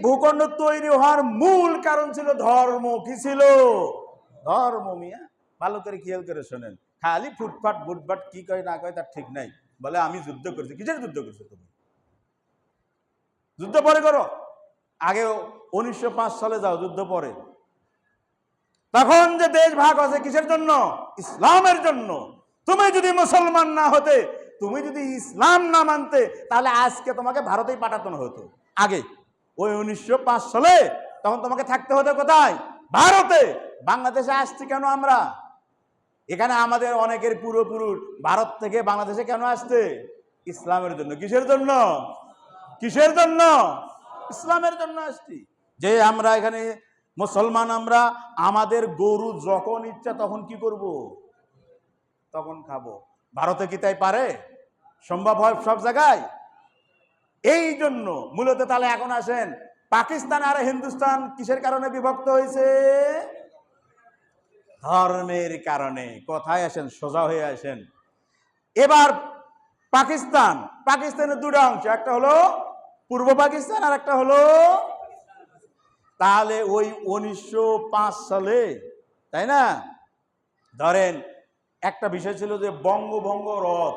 ভূখণ্ড তৈরি হওয়ার মূল কারণ ছিল ধর্ম। কি ছিল? ধর্ম। মিয়া ভালো করে খেয়াল করে শোনেন। খালি ফুটফাট বুটফাট কি কয় না কয় তার ঠিক নাই। বলে আমি যুদ্ধ করছি। কিসের যুদ্ধ করছো তুমি? যুদ্ধ পরে করো, আগে 1905 সালে যাও, যুদ্ধ পরে। তখন যে দেশ ভাগ আছে কিসের জন্য? ইসলামের জন্য। তুমি যদি মুসলমান না হতে, তুমি যদি ইসলাম না মানতে, তাহলে আজকে তোমাকে ভারতেই পাঠানো হতো। আগে ওই 1905 সালে তখন তোমাকে থাকতে হতো কোথায়? ভারতে। বাংলাদেশে আসছি কেন আমরা? এখানে আমাদের অনেকের পূর্বপুরুষ ভারত থেকে বাংলাদেশে কেন আসছে? ইসলামের জন্য। কিসের জন্য? কিসের জন্য? ইসলামের জন্য আসছি। যে আমরা এখানে মুসলমান, আমরা আমাদের গরু যখন ইচ্ছা তখন কি করব? তখন খাবো। ভারতে কি তাই পারে? সম্ভব হয় সব জায়গায়? এই জন্য মূলত তাহলে এখন আসেন, পাকিস্তান আর হিন্দুস্তান কিসের কারণে বিভক্ত হয়েছে? ধর্মের কারণে। কথায় আসেন, সোজা হয়ে আসেন। এবার পাকিস্তানের দুটো অংশ, একটা হলো পূর্ব পাকিস্তান আর একটা হলো, তাহলে ওই 1905 সালে, তাই না, ধরেন একটা বিষয় ছিল যে বঙ্গভঙ্গ রদ,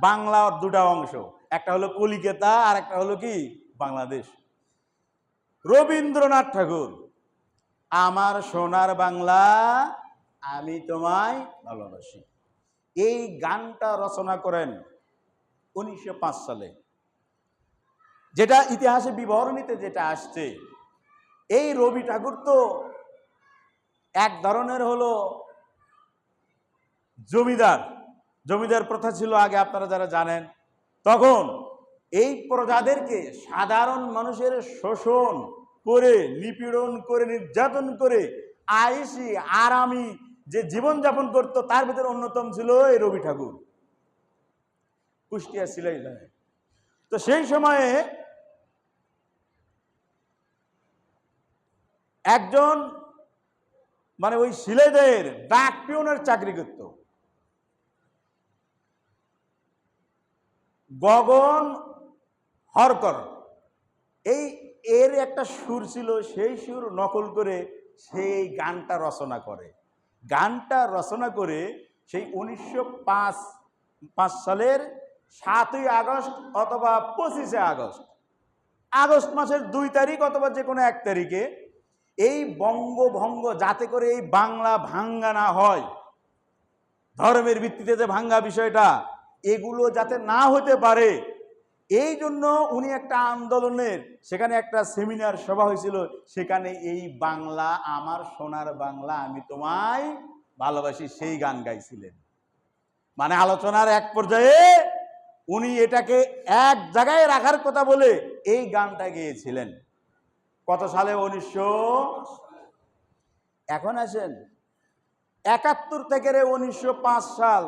বাংলার দুটা অংশ, একটা হলো কলিকাতা আর একটা হলো কি বাংলাদেশ। রবীন্দ্রনাথ ঠাকুর আমার সোনার বাংলা আমি তোমায় ভালোবাসি, এই গানটা রচনা করেন 1905 সালে। যেটা ইতিহাসে বিবরণীতে যেটা আসছে, এই রবি ঠাকুর তো এক ধরনের হলো জমিদার প্রথা ছিল আগে, আপনারা যারা জানেন। তখন এই প্রজাদেরকে সাধারণ মানুষের শোষণ করে, নিপীড়ন করে, নির্যাতন করে আয়েশি আরামি যে জীবনযাপন করত, তার ভিতরে অন্যতম ছিল এই রবি ঠাকুর, কুষ্টিয়া সিলাইলায়। তো সেই সময়ে একজন মানে ওই সিলেদের ডাক পিয়নের চাকরি করত, গগন হরকর। এর একটা সুর ছিল, সেই সুর নকল করে সেই গানটা রচনা করে। সেই 1905 সালের 7ই আগস্ট অথবা 25শে আগস্ট মাসের 2 তারিখ অথবা যে কোনো 1 তারিখে এই বঙ্গভঙ্গ, যাতে করে এই বাংলা ভাঙ্গা না হয়, ধর্মের ভিত্তিতে যে ভাঙ্গা বিষয়টা, এগুলো যাতে না হতে পারে, এই জন্য উনি একটা আন্দোলনের, সেখানে একটা সেমিনার সভা হয়েছিল, সেখানে এই বাংলা আমার সোনার বাংলা আমি তোমায় ভালোবাসি সেই গান গাইছিলেন। মানে আলোচনার এক পর্যায়ে উনি এটাকে এক জায়গায় রাখার কথা বলে এই গানটা গেয়েছিলেন। কত সালে? 1900। এখন আসেন 71 থেকে 1905 সাল,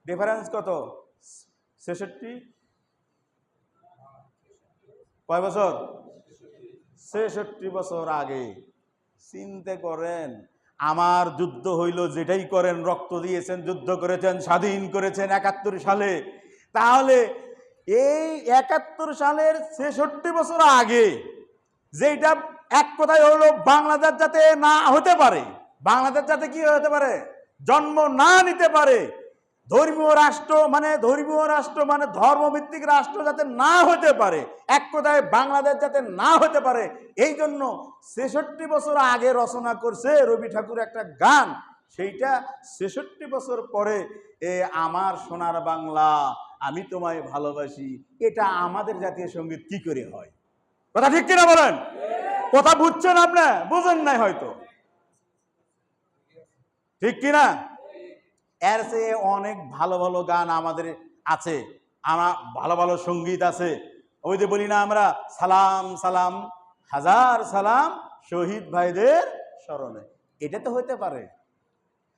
ডিফারেন্স কত? 66। কয় বছর? 66 বছর আগে। চিন্তা করেন, আমার যুদ্ধ হইল, যেটাই করেন, রক্ত দিয়েছেন, যুদ্ধ করেছেন, স্বাধীন করেছেন 71 সালে। তাহলে এই 71 সালের 66 বছর আগে যেটা এক কথায় হলো বাংলাদেশ যাতে না হতে পারে, বাংলাদেশ যাতে কি হতে পারে? জন্ম না নিতে পারে, ধর্মীয় রাষ্ট্র মানে ধর্মভিত্তিক রাষ্ট্র যাতে না হতে পারে, এক কথায় বাংলাদেশ যাতে না হতে পারে, এই জন্য 66 বছর আগে রচনা করছে রবি ঠাকুর একটা গান। সেইটা 66 বছর পরে আমার সোনার বাংলা আমি তোমায় ভালোবাসি, এটা আমাদের জাতীয় সঙ্গীত কি করে হয়? কথা ঠিক কিনা বলেন? কথা বুঝছেন আপনি? বুঝেন নাই হয়তো, ঠিক কিনা? এর চেয়ে অনেক ভালো ভালো গান আমাদের আছে, ভালো ভালো সঙ্গীত আছে। ওই যে বলি না আমরা, সালাম সালাম হাজার সালাম শহীদ ভাইদের স্মরণে, এটা তো হইতে পারে।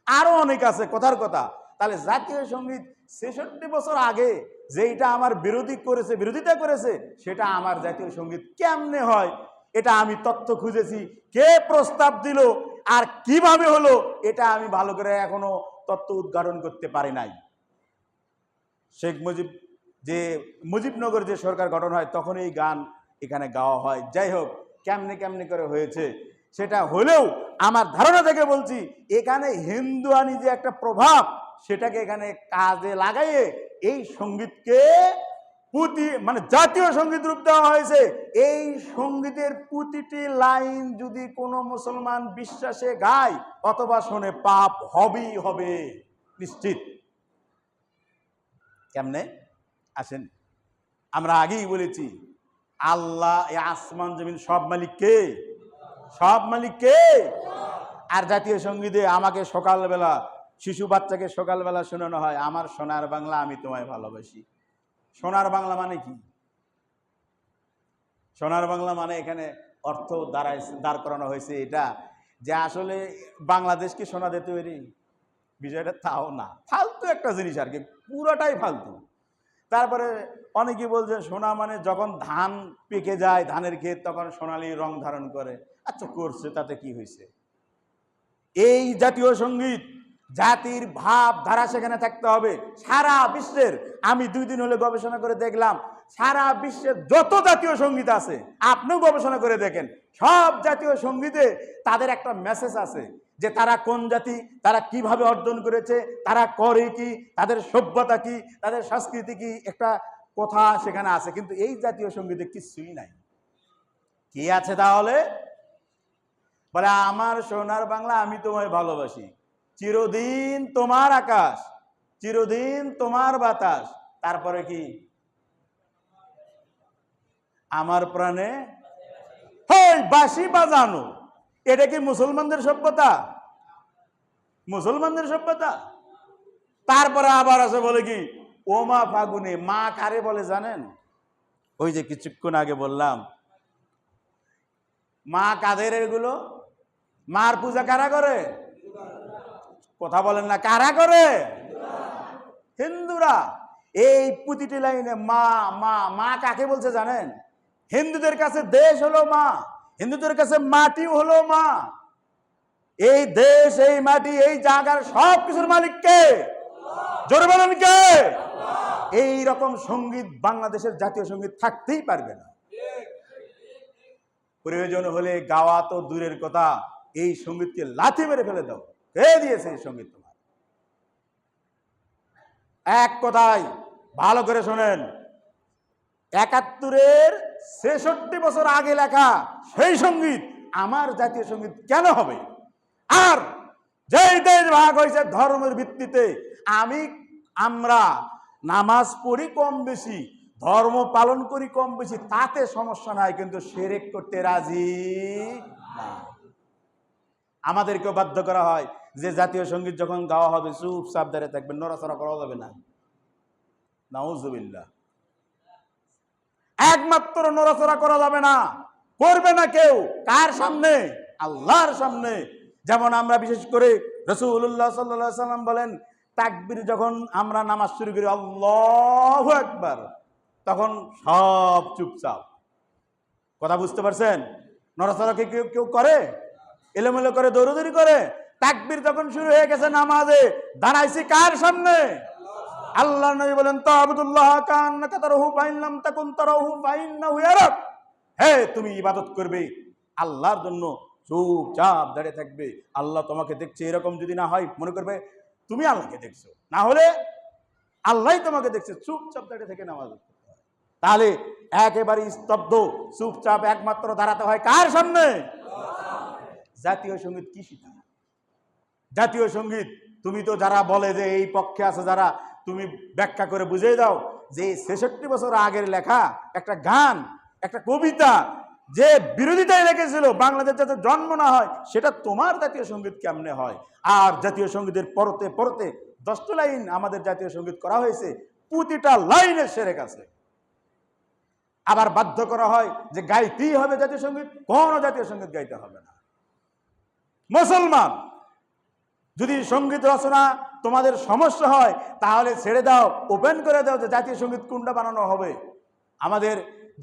আরো অনেক আছে, কথার কথা। তাহলে জাতীয় সঙ্গীত 66 বছর আগে যেটা আমার বিরোধিতা করেছে, সেটা আমার জাতীয় সঙ্গীত কেমনে হয়? এটা আমি তথ্য খুঁজেছি, কে প্রস্তাব দিল আর কিভাবে হলো, এটা আমি ভালো করে এখনো তত্ত্ব উদ্ঘাটন করতে পারি নাই। মুজিবনগর যে সরকার গঠন হয়, তখন এই গান এখানে গাওয়া হয়। যাই হোক, কেমনে করে হয়েছে সেটা হলেও আমার ধারণা থেকে বলছি, এখানে হিন্দুয়ানি যে একটা প্রভাব, সেটাকে এখানে কাজে লাগাইয়ে এই সঙ্গীতকে মানে জাতীয় সঙ্গীত রূপ দেওয়া হয়েছে। এই সঙ্গীতের প্রতিটি লাইন যদি কোনো মুসলমান বিশ্বাসে গায় অথবা শোনে, পাপ হবেই হবে নিশ্চিত। কেমনে? আসেন, আমরা আগেই বলেছি, আল্লাহ, আসমান জমিন সব মালিক কে? সব মালিক কে? আর জাতীয় সঙ্গীতে আমাকে সকালবেলা, শিশু বাচ্চাকে সকালবেলা শোনানো হয়, আমার সোনার বাংলা আমি তোমায় ভালোবাসি। সোনার বাংলা মানে কি? সোনার বাংলা মানে এখানে অর্থ দাঁড় করানো হয়েছে এটা যে আসলে বাংলাদেশ কি সোনা দিয়ে তৈরি, বিষয়টা তাও না, ফালতু একটা জিনিস আর কি, পুরোটাই ফালতু। তারপরে অনেকে বলছে সোনা মানে যখন ধান পেকে যায় ধানের ক্ষেত তখন সোনালি রং ধারণ করে। আচ্ছা করছে, তাতে কি হয়েছে? এই জাতীয় সঙ্গীত জাতির ভাব ধারা সেখানে থাকতে হবে। সারা বিশ্বের, আমি 2 দিন হলে গবেষণা করে দেখলাম, সারা বিশ্বের যত জাতীয় সঙ্গীত আছে আপনিও গবেষণা করে দেখেন, সব জাতীয় সঙ্গীতে তাদের একটা মেসেজ আছে যে তারা কোন জাতি, তারা কিভাবে অর্জন করেছে, তারা করে কি, তাদের সভ্যতা কি, তাদের সংস্কৃতি কি, একটা কথা সেখানে আছে। কিন্তু এই জাতীয় সঙ্গীতে কিছুই নাই। কি আছে তাহলে? বলে আমার সোনার বাংলা আমি তোমায় ভালোবাসি, চিরদিন তোমার আকাশ, চিরদিন তোমার বাতাস, তারপরে কি আমার প্রাণে হয় বাঁশি বাজানো। এটা কি মুসলমানদের সভ্যতা? মুসলমানদের সভ্যতা? তারপরে আবার আছে বলে কি ওমা ফাগুনে, মা কারে বলে জানেন? ওই যে কিছুক্ষণ আগে বললাম মা কাদের এগুলো? মার পূজা কারা করে? কথা বলেন না, কারা করে? হিন্দুরা। এই প্রতিটি লাইনে মা মা মা কাকে বলছে জানেন? হিন্দুদের কাছে দেশ হলো মা, হিন্দুদের কাছে মাটি হলো মা। এই দেশ, এই মাটি, এই জায়গার সব কিছুর মালিক কে? জোরে বলেন কে? এই রকম সঙ্গীত বাংলাদেশের জাতীয় সঙ্গীত থাকতেই পারবে না। প্রয়োজন হলে গাওয়া তো দূরের কথা, এই সঙ্গীতকে লাথি মেরে ফেলে দাও। কে দিয়েছে এই সঙ্গীত তোমার? এক কথায় ভালো করে শোনেন, 71-এর 66 বছর আগে লেখা সেই সঙ্গীত আমার জাতীয় সঙ্গীত কেন হবে? আর যেই দেশ ভাগ হয়েছে ধর্মের ভিত্তিতে, আমরা নামাজ পড়ি কম বেশি, ধর্ম পালন করি কম বেশি, তাতে সমস্যা নাই, কিন্তু শিরক করতে রাজি না। আমাদেরকেও বাধ্য করা হয় যে জাতীয় সঙ্গীত যখন গাওয়া হবে চুপচাপ দাঁড়িয়ে থাকবেন, নড়াচড়া করা যাবে না। নাউজুবিল্লাহ। একমাত্র নড়াচড়া করা যাবে না, করবে না কেউ। কার সামনে? আল্লাহর সামনে। যেমন আমরা বিশেষ করে রাসূলুল্লাহ সাল্লাল্লাহু আলাইহি সাল্লাম বলেন, তাকবীর যখন আমরা নামাজ শুরু করি আল্লাহু আকবার, তখন সব চুপচাপ। কথা বুঝতে পারছেন? নড়াচড়া কি কেউ করে? এলোমেলো করে, দৌড়দৌড়ি করে? তাকবীর যখন শুরু হয়ে গেছে নামাজে, দাঁড়াইছি কার সামনে? আল্লাহর নবী বলেন তা'বুদুল্লাহ কান্নাকা তারাহু ফাইন লাম তাকুন তারাহু ফাইন্নাহু ইয়ারাক। হে, তুমি ইবাদত করবে আল্লাহর জন্য, চুপচাপ দাঁড়িয়ে থাকবে, আল্লাহ তোমাকে দেখছে। এরকম যদি না হয়, মনে করবে তুমি আল্লাহকে দেখছো, না হলে আল্লাহই তোমাকে দেখছে। চুপচাপ দাঁড়িয়ে থেকে নামাজ পড়তে হয়। তাহলে একেবারে স্তব্ধ, চুপচাপ একমাত্র দাঁড়াতে হয় কার সামনে? জাতীয় সঙ্গীত কি শিখায়? জাতীয় সঙ্গীত তুমি তো যারা বলে যে এই পক্ষে আছে যারা, তুমি ব্যাখ্যা করে বুঝিয়ে দাও যে 66 বছর আগের লেখা একটা গান, একটা কবিতা, যে বিরোধিতায় রেখেছিল বাংলাদেশ যাতে জন্ম না হয়, সেটা তোমার জাতীয় সঙ্গীত কেমনে হয়? আর জাতীয় সঙ্গীতের পরতে পরতে 10টা লাইন আমাদের জাতীয় সঙ্গীত করা হয়েছে, প্রতিটা লাইনের শিরক আছে। আবার বাধ্য করা হয় যে গাইতেই হবে জাতীয় সঙ্গীত, কোন জাতীয় সঙ্গীত গাইতে হবে না। মুসলমান, যদি সঙ্গীত রচনা তোমাদের সমস্যা হয় তাহলে ছেড়ে দাও, ওপেন করে দাও যে জাতীয় সঙ্গীত কোনটা বানানো হবে। আমাদের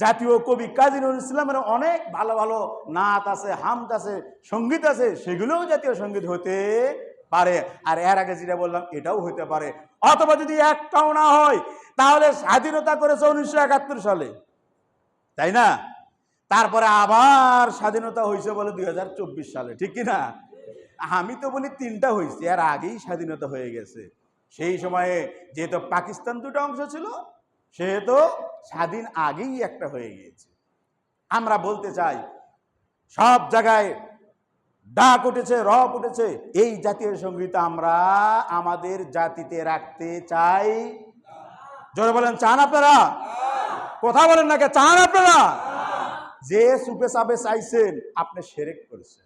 জাতীয় কবি কাজী নজরুল ইসলামের অনেক ভালো ভালো নাত আছে, হামদ আছে, সঙ্গীত আছে, সেগুলোও জাতীয় সঙ্গীত হতে পারে। আর এর আগে যেটা বললাম এটাও হতে পারে। অথবা যদি একটাও না হয় তাহলে স্বাধীনতা করেছে 1971 সালে, তাই না? তারপরে আবার স্বাধীনতা হয়েছে বলে 2024 সালে, ঠিক কিনা? আমি তো বলি 3টা হয়েছে, এর আগেই স্বাধীনতা হয়ে গেছে। সেই সময়ে যেহেতু পাকিস্তান 2টা অংশ ছিল, সেহেতু স্বাধীন আগেই একটা হয়ে গিয়েছে। আমরা বলতে চাই সব জায়গায় ডাক উঠেছে, রব উঠেছে, এই জাতীয় সঙ্গীত আমরা আমাদের জাতিতে রাখতে চাই। জোরে বলেন, চান আপনারা? কথা বলেন না কে, চান আপনারা? যে সুপে সাপে চাইছেন আপনি শিরক করেছেন।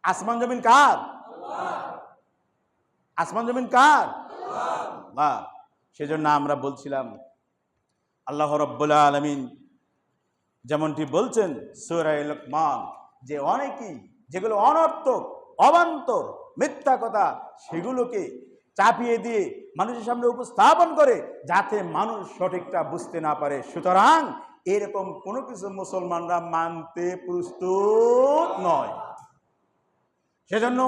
আসমান জমিন কার? আসমান জমিন কার? আল্লাহ। সেজন্য আমরা বলছিলাম আল্লাহ রাব্বুল আলামিন যেমনটি বলছেন সূরা লোকমান যে অনেকেই যেগুলো অনর্থক, অবান্তর, মিথ্যা কথা সেগুলোকে চাপিয়ে দিয়ে মানুষের সামনে উপস্থাপন করে যাতে মানুষ সঠিকটা বুঝতে না পারে। সুতরাং এরকম কোনো কিছু মুসলমানরা মানতে প্রস্তুত নয়। সেজন্য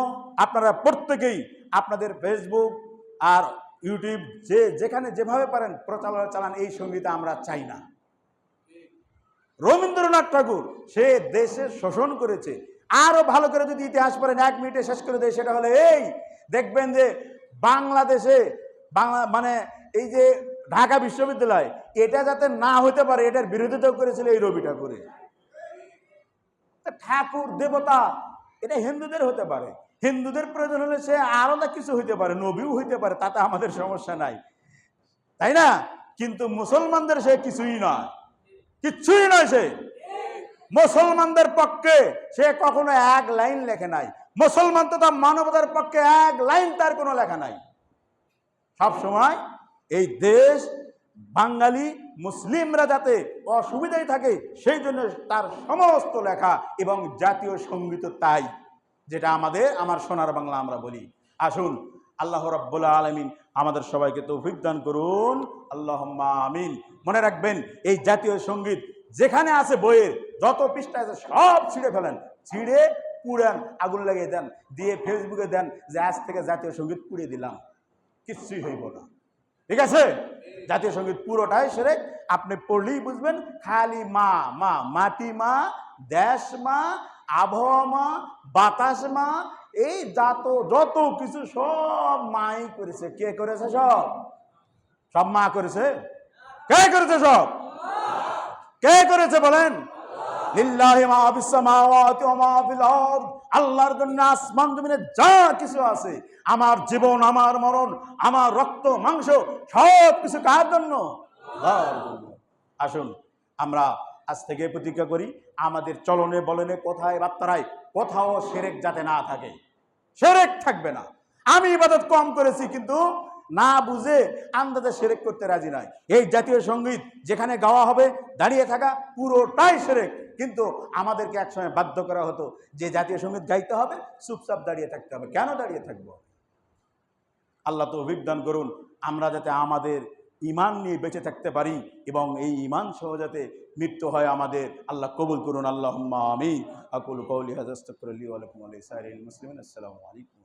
আপনারা প্রত্যেকেই আপনাদের ফেসবুক আর ইউটিউব যেখানে যেভাবে পারেন প্রচার চালান, এই সঙ্গীত আমরা চাই না। রবীন্দ্রনাথ ঠাকুর সে দেশের শোষণ করেছে। আরো ভালো করে যদি ইতিহাস পড়েন, 1 মিনিটে শেষ করে দেয়, সেটা হলে এই দেখবেন যে বাংলাদেশে মানে এই যে ঢাকা বিশ্ববিদ্যালয়, এটা যাতে না হতে পারে এটার বিরোধিতা করেছিল এই রবি ঠাকুরে। ঠাকুর দেবতা এটা হিন্দুদের হতে পারে, হিন্দুদের প্রয়োজন হলে সে আলাদা কিছু হইতে পারে, নবীও হইতে পারে, তাতে আমাদের সমস্যা নাই, তাই না? কিন্তু মুসলমানদের সে কিছুই নয়, কিচ্ছুই নয়। সে মুসলমানদের পক্ষে সে কখনো 1 লাইন লেখে নাই। মুসলমান তো তার মানবতার পক্ষে 1 লাইন তার কোনো লেখা নাই। সব সময় এই দেশ বাঙালি মুসলিমরা যাতে অসুবিধায় থাকে সেই জন্য তার সমস্ত লেখা, এবং জাতীয় সঙ্গীত তাই, যেটা আমার সোনার বাংলা আমরা বলি। আসুন আল্লাহ রাব্বুল আলামিন আমাদের সবাইকে তৌফিক দান করুন, আল্লাহুম্মা আমিন। মনে রাখবেন, এই জাতীয় সঙ্গীত যেখানে আছে বইয়ের যত পৃষ্ঠা আছে সব ছিঁড়ে ফেলেন, ছিঁড়ে পুড়েন, আগুন লাগিয়ে দেন, দিয়ে ফেসবুকে দেন যে আজ থেকে জাতীয় সঙ্গীত পুড়িয়ে দিলাম, কিচ্ছুই হইব না। ঠিক আছে? জাতীয় সঙ্গীত পুরোটাই শিরক। আপনি পড়লেই বুঝবেন, খালি মা মা, মাটি মা, দেশ মা, আবহাওয়া মা, বাতাস মা, এই যত কিছু সব মাই করেছে। কে করেছে? সব মা করেছে। কে করেছে? সব কে করেছে বলেন? লিল্লাহি মা ফিস সামাওয়াতি ওয়া মা ফিল আরদ। আল্লাহর জন্য আসমান জমিনে যা কিছু আছে, আমার জীবন, আমার মরণ, আমার রক্ত মাংস, সব কিছু কার জন্য? আল্লাহর জন্য। আসুন আমরা আজ থেকে প্রতিজ্ঞা করি, আমাদের চলনে বলনে কথায় বার্তায় কোথাও শিরক যাতে না থাকে। শিরক থাকবে না। আমি ইবাদত কম করেছি কিন্তু না বুঝে আন্দাজে শিরক করতে রাজি নয়। এই জাতীয় সঙ্গীত যেখানে গাওয়া হবে দাঁড়িয়ে থাকা পুরোটাই শিরক। কিন্তু আমাদেরকে একসময় বাধ্য করা হতো যে জাতীয় সঙ্গীত গাইতে হবে, চুপচাপ দাঁড়িয়ে থাকতে হবে। কেন দাঁড়িয়ে থাকবো? আল্লাহ তৌফিক দান করুন আমরা যাতে আমাদের ঈমান নিয়ে বেঁচে থাকতে পারি, এবং এই ঈমান সহ যাতে মৃত্যু হয় আমাদের। আল্লাহ কবুল করুন, আল্লাহুম্মা আমিন। আকুলু কওলি হাযা আস্তাগফিরুল্লাহ ওয়া লাকুম ওয়া লিসাইরিল মুসলিমিন। আসসালামু আলাইকুম।